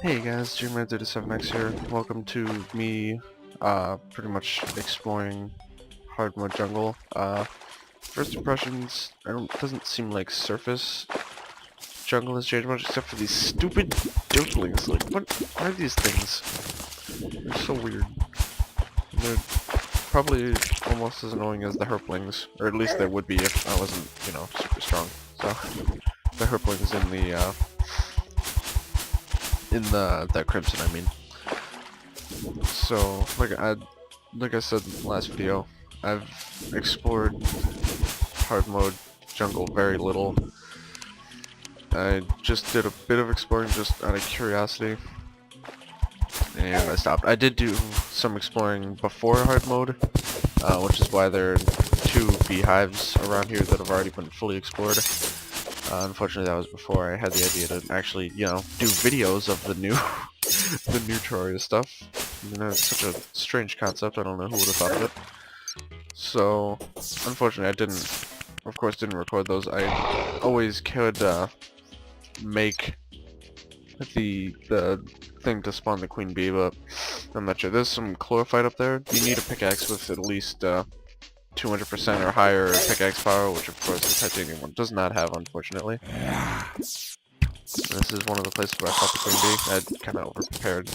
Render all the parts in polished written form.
Hey guys, Gman37X here. Welcome to me, pretty much exploring Hardmode jungle. First impressions, doesn't seem like surface jungle has changed much except for these stupid dirtlings. Like, what are these things? They're so weird. They're probably almost as annoying as the herplings, or at least they would be if I wasn't, super strong. So, the herplings that crimson, I mean. So, like I said in the last video, I've explored hard mode jungle very little. I just did a bit of exploring just out of curiosity, and I stopped. I did do some exploring before hard mode, which is why there are 2 beehives around here that have already been fully explored. Unfortunately, that was before I had the idea to actually, do videos of the new the new Terraria stuff. It's such a strange concept. I don't know who would have thought of it. So, unfortunately, I didn't record those. I always could make the thing to spawn the queen bee, but I'm not sure. There's some chlorophyte up there. You need a pickaxe with at least 200% or higher pickaxe power, which of course the titanium one does not have, unfortunately. This is one of the places where I fought the queen bee. I kind of overprepared.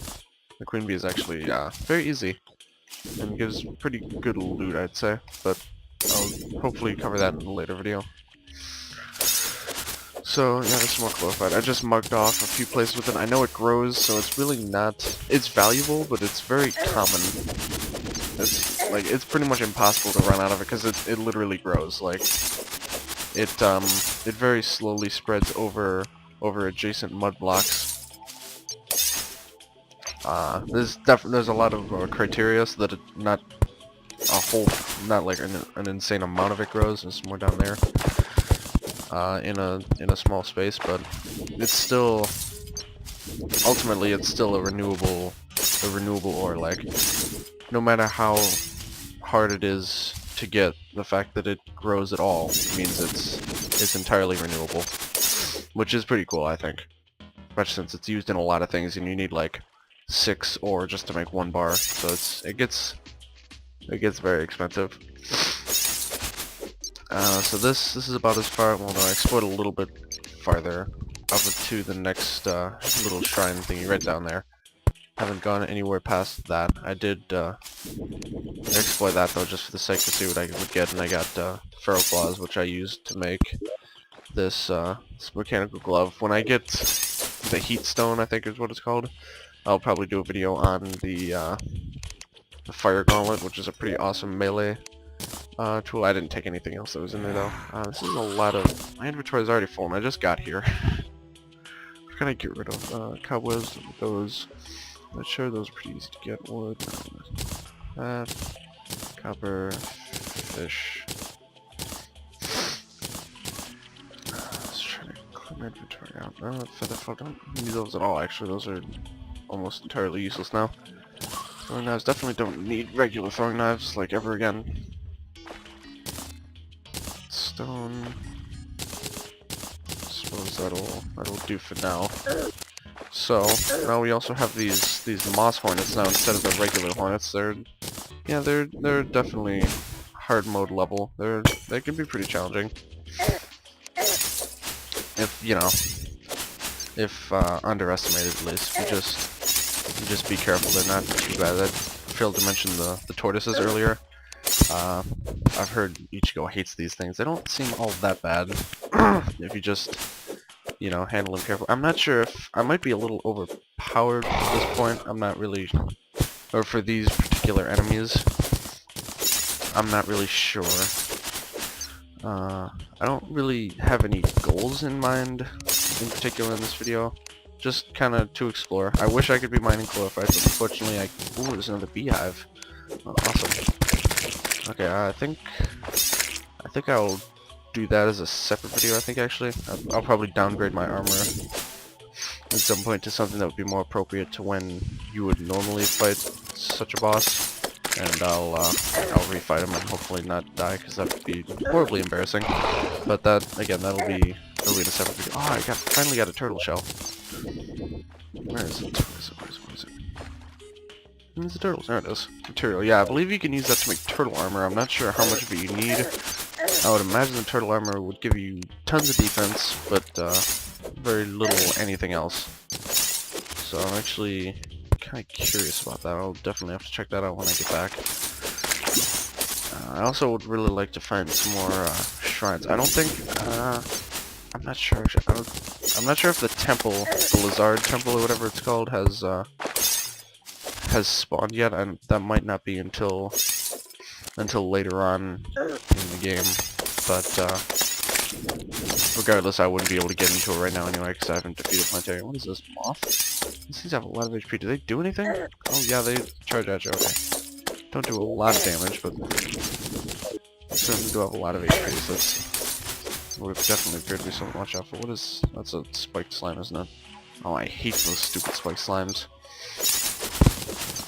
The queen bee is actually very easy and gives pretty good loot, I'd say, but I'll hopefully cover that in a later video. So yeah, there's some more chlorophyte. I just marked off a few places with it. I know it grows, so it's really not... It's valuable, but it's very common. It's pretty much impossible to run out of it because it literally grows. Like it very slowly spreads over adjacent mud blocks. There's a lot of criteria so that not like an insane amount of it grows. There's more down there in a small space, but it's still ultimately it's still a renewable ore. Like, no matter how hard it is to get, the fact that it grows at all means it's entirely renewable, which is pretty cool, I think. Especially since it's used in a lot of things, and you need like 6 ore just to make 1 bar, so it gets very expensive. So this is about as far. Well, no, I explored a little bit farther up to the next little shrine thingy right down there. Haven't gone anywhere past that. I did explore that though, just for the sake to see what I would get, and I got feral claws, which I used to make this mechanical glove. When I get the heat stone, I think is what it's called, I'll probably do a video on the fire gauntlet, which is a pretty awesome melee tool. I didn't take anything else that was in there though. This is a lot of... My inventory is already full, and I just got here. What can I get rid of? Cobwebs, those... I'm sure those are pretty easy to get. Wood, that, copper, fish. Let's try to clean my inventory out. Feather fall, don't need those at all, actually. Those are almost entirely useless now. Throwing knives, definitely don't need regular throwing knives, like, ever again. Stone. Suppose that'll do for now. So now we also have these moss hornets now instead of the regular hornets. They're definitely hard mode level. They can be pretty challenging if underestimated, at least. You just be careful. They're not too bad. I failed to mention the tortoises earlier. I've heard Ichigo hates these things. They don't seem all that bad if you just handle them carefully. I'm not sure if... I might be a little overpowered at this point. I'm not really... Or for these particular enemies, I'm not really sure. I don't really have any goals in mind, in particular in this video. Just kind of to explore. I wish I could be mining chlorophyte, but unfortunately Ooh, there's another beehive. Oh, awesome. Okay, I think I'll do that as a separate video. I think actually I'll probably downgrade my armor at some point to something that would be more appropriate to when you would normally fight such a boss, and I'll refight him and hopefully not die, because that would be horribly embarrassing. But that, again, that'll be in a separate video. Oh, I finally got a turtle shell. Where is it? Where is it? Where's the turtles? There it is. Material. Yeah, I believe you can use that to make turtle armor. I'm not sure how much of it you need. I would imagine the turtle armor would give you tons of defense, but very little anything else. So I'm actually kind of curious about that. I'll definitely have to check that out when I get back. I also would really like to find some more shrines. I don't think. I'm not sure. I'm not sure if the temple, the Lizard Temple or whatever it's called, has spawned yet, and that might not be until later on in the game. But regardless, I wouldn't be able to get into it right now anyway because I haven't defeated Planetarium. What is this, moth? These things have a lot of HP. Do they do anything? Oh yeah, they charge at you. Okay. Don't do a lot of damage, but they certainly do have a lot of HP. So that's would definitely appear to be something to watch out for. What is? That's a spiked slime, isn't it? Oh, I hate those stupid spiked slimes.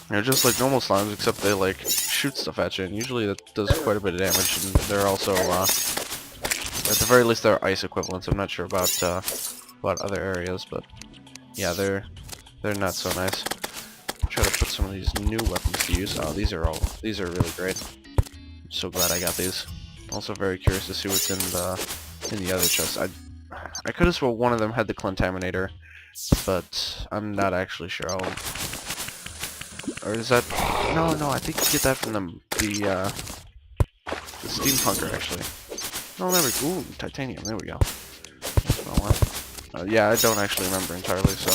They're just like normal slimes, except they like shoot stuff at you, and usually that does quite a bit of damage. And they're also, at the very least, they're ice equivalents. I'm not sure about other areas, but yeah, they're not so nice. Try to put some of these new weapons to use. Oh, these are really great. I'm so glad I got these. Also very curious to see what's in the other chest. I could have sworn one of them had the Contaminator, but I'm not actually sure. Or is that... No, I think you get that from the Steampunker, actually. No, there we go. Ooh, titanium, there we go. That's what I want. Yeah, I don't actually remember entirely, so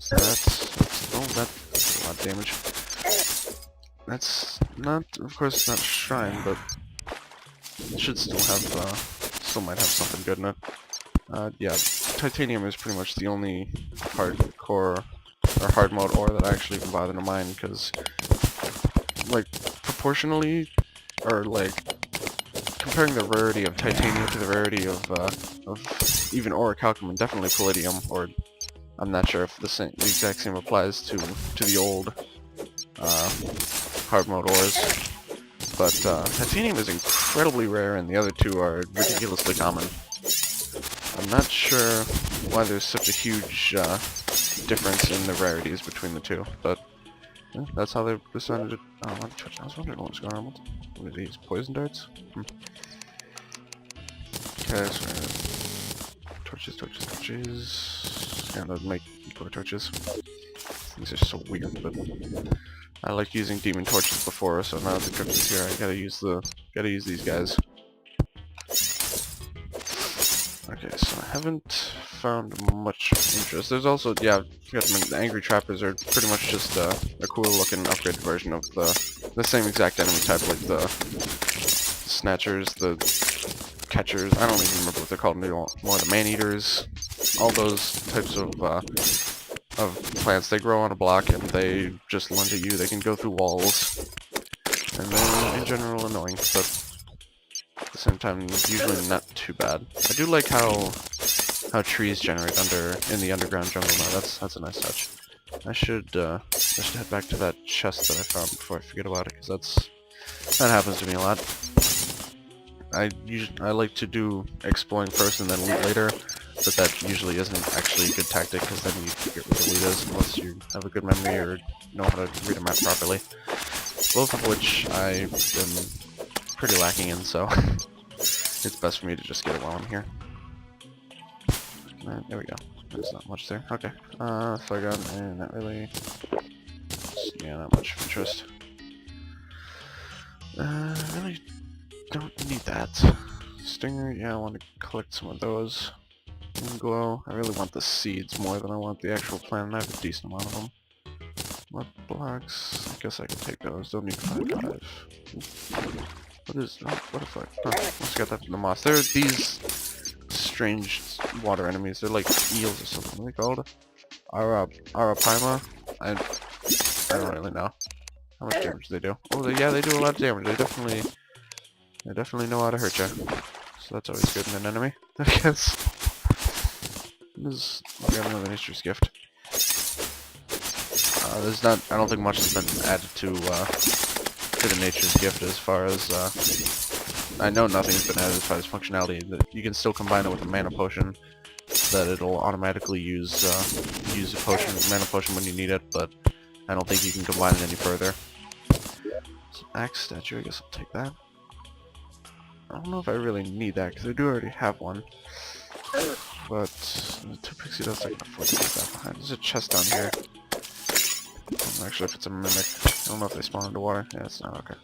that's oh, that's a lot of damage. That's not, of course, not a shrine, but it should still have, still might have something good in it. Yeah, titanium is pretty much the only hardcore or hard mode ore that I actually even bother to mine, because, like, proportionally, or like, comparing the rarity of titanium to the rarity of even orichalcum and definitely palladium, or I'm not sure if the exact same applies to the old hard mode ores, but titanium is incredibly rare and the other two are ridiculously common. I'm not sure why there's such a huge difference in the rarities between the two, but yeah, that's how they decided to... Oh, I was wondering what was going on. What are these? Poison darts? Okay, so torches. Yeah, that make more torches. These are so weird, but I like using demon torches before, so now that the crypt is here, I gotta use these guys. Okay, so I haven't found much interest. There's also, yeah, I forgot to mention, the Angry Trappers are pretty much just a cool looking upgraded version of the same exact enemy type, like the Snatchers, the Catchers, I don't even remember what they're called anymore, the Man-Eaters, all those types of plants. They grow on a block and they just lunge at you. They can go through walls, and they're in general annoying, but at the same time, usually not too bad. I do like how trees generate in the underground jungle now. That's a nice touch. I should head back to that chest that I found before I forget about it, because that happens to me a lot. I like to do exploring first and then loot later, but that usually isn't actually a good tactic, because then you forget where the loot is unless you have a good memory or know how to read a map properly. Both of which I am pretty lacking in, so it's best for me to just get it while I'm here. There we go. There's not much there. Okay. Flygun, and not really. Yeah, not much interest. Really don't need that. Stinger, yeah, I want to collect some of those. And glow. I really want the seeds more than I want the actual plant, and I have a decent amount of them. What blocks? I guess I can take those. Don't need 5. What is... Oh, butterfly. Oh, let's get that from the moss. There are these strange water enemies. They're like eels or something. What are they called? Arapaima? I don't really know how much damage they do. Oh, yeah, they do a lot of damage. They definitely know how to hurt you. So that's always good in an enemy, I guess. We got another nature's gift. There's not. I don't think much has been added to the nature's gift as far as I know. Nothing's been added as far as functionality. You can still combine it with a mana potion, that it'll automatically use use a potion, mana potion when you need it, but I don't think you can combine it any further. So, axe statue, I guess I'll take that. I don't know if I really need that, because I do already have one. But the 2 pixie dust, I can afford to leave that behind. There's a chest down here. Actually, if it's a mimic, I don't know if they spawn underwater. Yeah, it's not. Okay.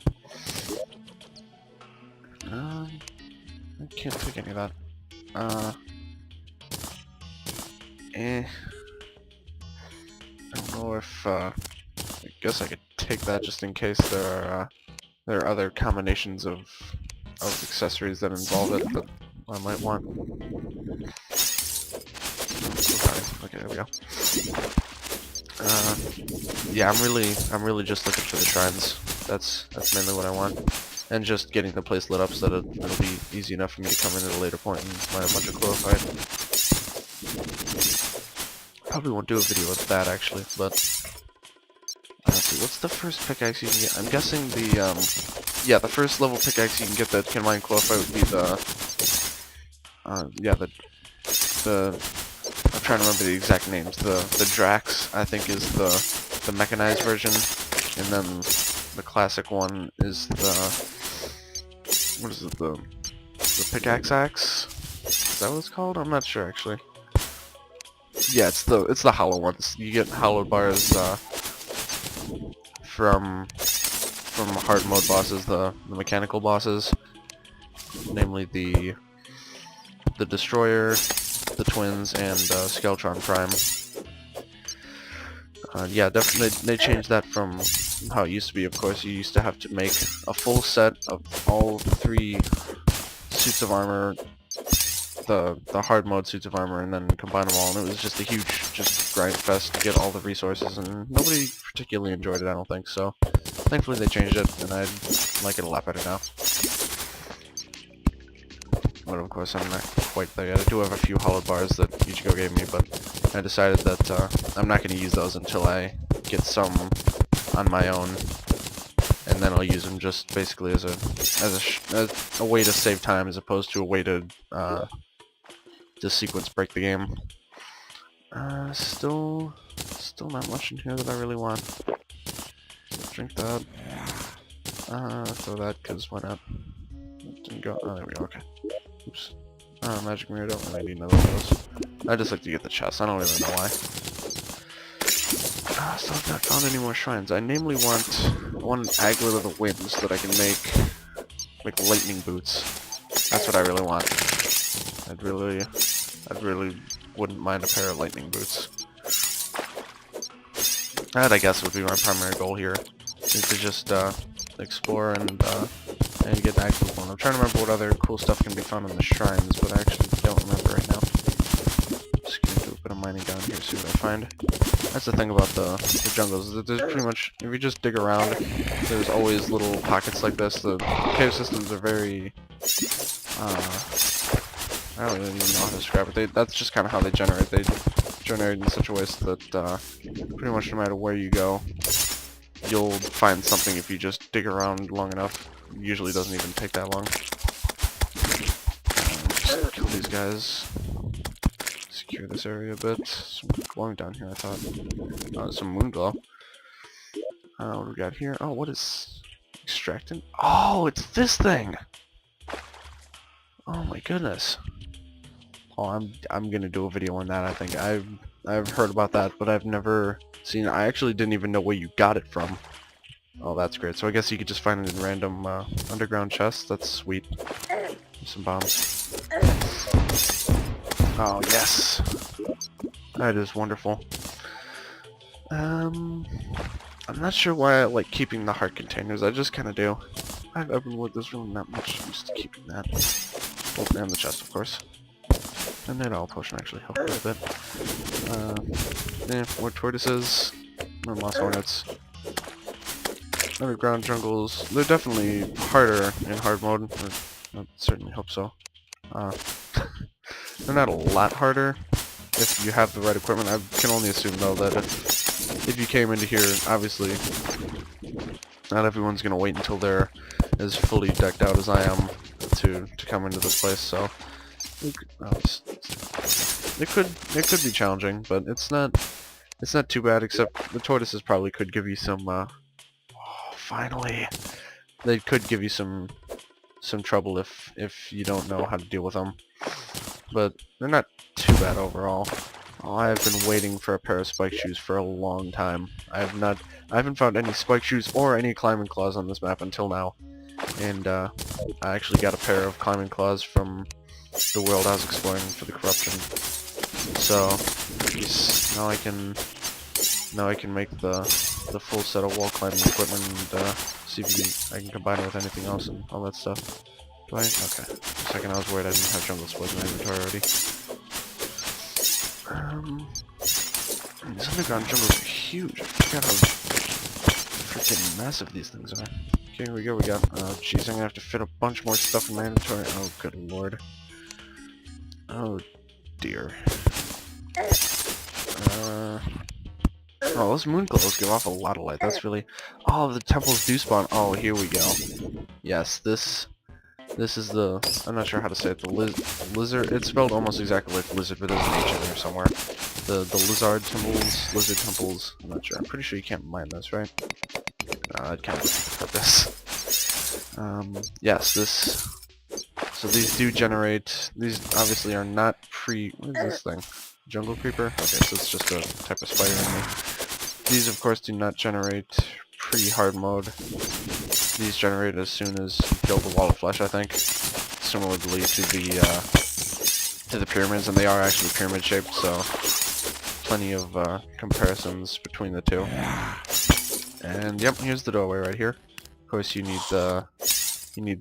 I can't take any of that. I don't know if, I guess I could take that just in case there are other combinations of accessories that involve it that I might want. Okay, there we go. Yeah, I'm really just looking for the shrines. That's mainly what I want. And just getting the place lit up so that it'll be easy enough for me to come in at a later point and find a bunch of chlorophyte. Probably won't do a video of that actually, but let's see, what's the first pickaxe you can get? I'm guessing the yeah, the first level pickaxe you can get that can mine chlorophyte would be the yeah, the I'm trying to remember the exact names. The Drax, I think, is the mechanized version, and then the classic one is the, what is it, the pickaxe axe? Is that what it's called? I'm not sure actually. Yeah, it's the hollow ones. You get hollow bars from hard mode bosses, the mechanical bosses, namely the Destroyer, the Twins, and Skeletron Prime. Yeah, definitely they changed that from how it used to be. Of course, you used to have to make a full set of all 3 suits of armor, the hard mode suits of armor, and then combine them all, and it was just a huge grind fest to get all the resources, and nobody particularly enjoyed it, I don't think. So thankfully they changed it, and I like it a lot better now. But of course I'm not quite there yet. I do have a few hollow bars that Ichigo gave me, but I decided that I'm not going to use those until I get some on my own, and then I'll use them just basically as a way to save time, as opposed to a way to sequence break the game. Still not much in here that I really want. Drink that. Throw that, because why not? Didn't go. Oh, there we go. Okay. Oops. Magic mirror, don't really need none of those. I just like to get the chest, I don't really know why. Still have not found any more shrines. I namely want one Aglet of the Winds that I can make lightning boots. That's what I really want. I'd really wouldn't mind a pair of lightning boots. That, I guess, would be my primary goal here, is to just explore and get an actual one. I'm trying to remember what other cool stuff can be found in the shrines, but I actually don't remember right now. Just gonna do a bit of mining down here, see what I find. That's the thing about the jungles. There's pretty much, if you just dig around, there's always little pockets like this. The cave systems are very, I don't really even know how to describe it. That's just kind of how they generate. They generate in such a way so that pretty much no matter where you go, you'll find something if you just dig around long enough. It usually doesn't even take that long. Just kill these guys. Secure this area a bit. Some glowing down here, I thought. Some moon glow. What do we got here? Oh, what is extractant? Oh, it's this thing! Oh my goodness. Oh, I'm gonna do a video on that, I think. I've heard about that, but I've never seen it. I actually didn't even know where you got it from. Oh, that's great. So I guess you could just find it in random underground chests. That's sweet. Some bombs. Oh, yes! That is wonderful. I'm not sure why I like keeping the heart containers. I just kind of do. There's really not much use to keeping that. Oh, and the chest, of course. And that all potion actually helped a little bit. Yeah, more tortoises, more moss hornets. Underground jungles. They're definitely harder in hard mode. I certainly hope so. They're not a lot harder if you have the right equipment. I can only assume though that if you came into here, obviously not everyone's gonna wait until they're as fully decked out as I am to come into this place. So it could be challenging, but it's not too bad. Except the tortoises probably could give you some. Oh, finally, they could give you some trouble if you don't know how to deal with them. But they're not too bad overall. Oh, I have been waiting for a pair of spike shoes for a long time. I haven't found any spike shoes or any climbing claws on this map until now. And I actually got a pair of climbing claws from the world I was exploring for the corruption. So now I can make the full set of wall climbing equipment and see if I can combine it with anything else and all that stuff. Do I? Okay. For a second I was worried I didn't have jungle spores in my inventory already. These underground jungles are huge. I forgot how freaking massive these things are. Okay, here we go. We got. Oh, jeez, I'm gonna have to fit a bunch more stuff in my inventory. Oh, good lord. Oh, dear. Oh, those moon glows give off a lot of light. That's really. Oh, the temples do spawn. Oh, here we go. Yes, this is the. I'm not sure how to say it. The lizard. It's spelled almost exactly like lizard, but there's an H in there somewhere. The lizard temples. I'm not sure. I'm pretty sure you can't mine this, right? I'd kind of put this. Yes, this. So these do generate. These obviously are not what is this thing? Jungle creeper? Okay, so it's just a type of spider enemy. These, of course, do not generate pre-hard mode. These generate as soon as you kill the wall of flesh, I think. Similarly to the pyramids, and they are actually pyramid shaped, so plenty of comparisons between the two. And yep, here's the doorway right here. Of course, you need the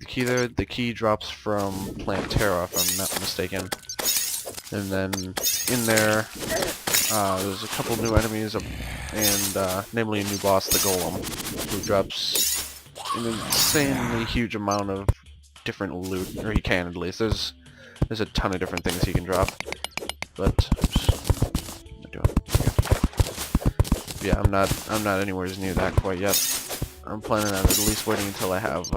key there. The key drops from Plant Terra, if I'm not mistaken. And then in there, there's a couple new enemies, and namely a new boss, the Golem, who drops an insanely huge amount of different loot, or he can at least. There's a ton of different things he can drop, but yeah, I'm not anywhere near that quite yet. I'm planning on at least waiting until I have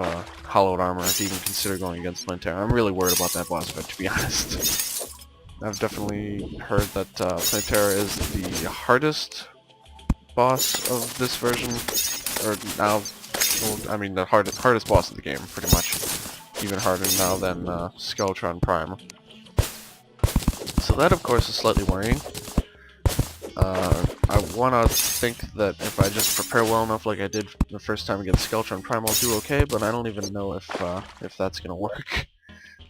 hollowed armor to even consider going against Plantera. I'm really worried about that boss fight, to be honest. I've definitely heard that Plantera is the hardest boss of this version, or now, well, I mean the hardest boss of the game, pretty much. Even harder now than Skeletron Prime. So that, of course, is slightly worrying. I want to think that if I just prepare well enough like I did the first time against Skeletron Prime, I'll do okay, but I don't even know if that's going to work.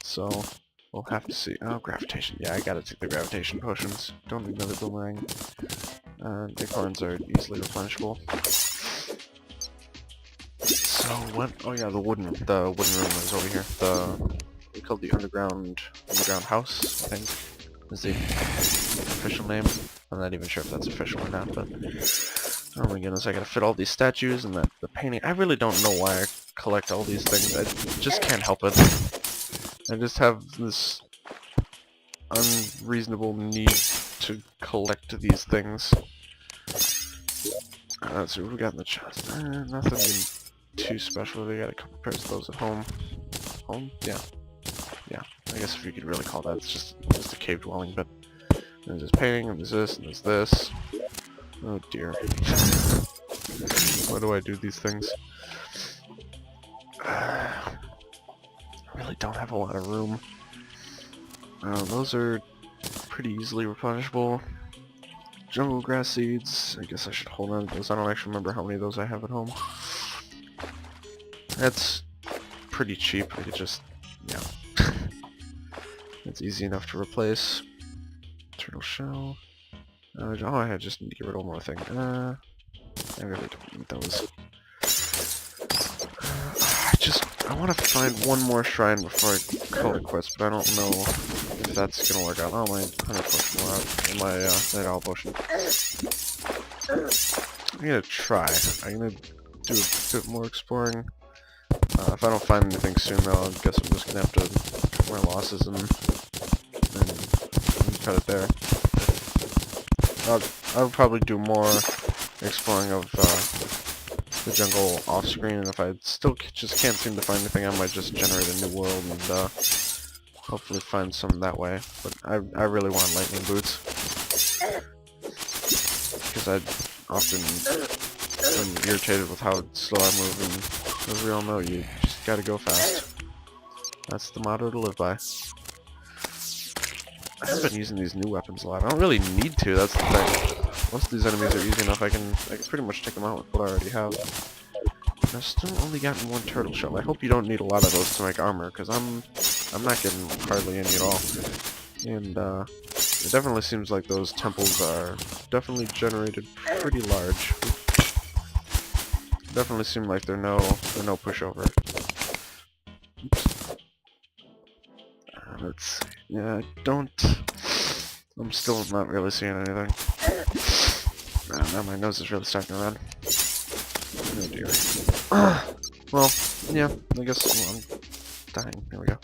So, we'll have to see. Oh, gravitation. Yeah, I gotta take the gravitation potions. Don't need another boomerang. Acorns are easily replenishable. So, what? Oh yeah, the wooden room is over here. We called the underground house, I think, is the official name. I'm not even sure if that's official or not, but oh my goodness, I gotta fit all these statues and the painting. I really don't know why I collect all these things. I just can't help it. I just have this unreasonable need to collect these things. Let's see what we got in the chest. Nothing too special. They got a couple pairs of those at home. Home? Yeah. Yeah. I guess if you could really call that, it's just a cave dwelling, but there's this painting, and there's this, and there's this. Oh dear. Why do I do these things? I really don't have a lot of room. Those are pretty easily replenishable. Jungle grass seeds. I guess I should hold on to those. I don't actually remember how many of those I have at home. That's pretty cheap. I could just, yeah. It's easy enough to replace. Turtle shell. Oh, I just need to get rid of one more thing. I really don't need those. I want to find one more shrine before I call it quits, but I don't know if that's gonna work out. Oh, my 100 potion more out. And my night owl potion. I'm gonna try. I'm gonna do a bit more exploring. If I don't find anything soon, though, I guess I'm just gonna have to cut my losses and cut it there. I'll probably do more exploring of the jungle off screen, and if I still just can't seem to find anything, I might just generate a new world and hopefully find some that way. But I really want lightning boots. Because I often am irritated with how slow I move, and as we all know, you just gotta go fast. That's the motto to live by. I haven't been using these new weapons a lot. I don't really need to, that's the thing. Most of these enemies are easy enough, I can pretty much take them out with what I already have. I've still only gotten one turtle shell. I hope you don't need a lot of those to make armor, because I'm not getting hardly any at all. And it definitely seems like those temples are definitely generated pretty large. Definitely seem like they're no pushover. Oops. Let's see. Yeah, I'm still not really seeing anything. Now my nose is really starting to run. Oh dear. Well, yeah, I guess I'm dying. There we go.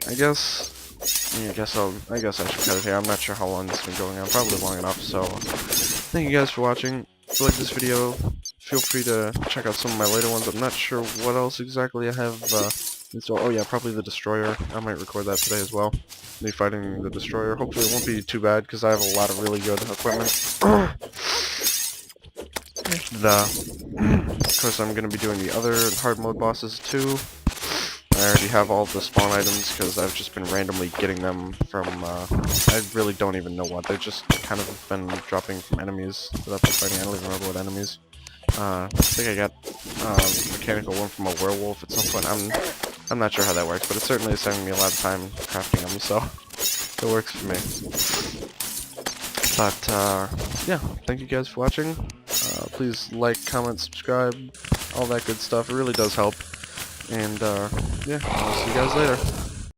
I guess I should cut it here. I'm not sure how long this has been going on. Probably long enough. So, thank you guys for watching. If you like this video, feel free to check out some of my later ones. I'm not sure what else exactly I have installed. Oh yeah, probably the destroyer. I might record that today as well. Me fighting the destroyer. Hopefully it won't be too bad because I have a lot of really good equipment. And, of course, I'm going to be doing the other hard mode bosses too. I already have all the spawn items because I've just been randomly getting them from, I really don't even know what. They've just kind of been dropping from enemies that I've been fighting. I don't even remember what enemies. I think I got a mechanical one from a werewolf at some point. I'm not sure how that works, but it certainly is saving me a lot of time crafting them, so it works for me. But, yeah, thank you guys for watching. Please like, comment, subscribe, all that good stuff. It really does help. And, yeah, I'll see you guys later.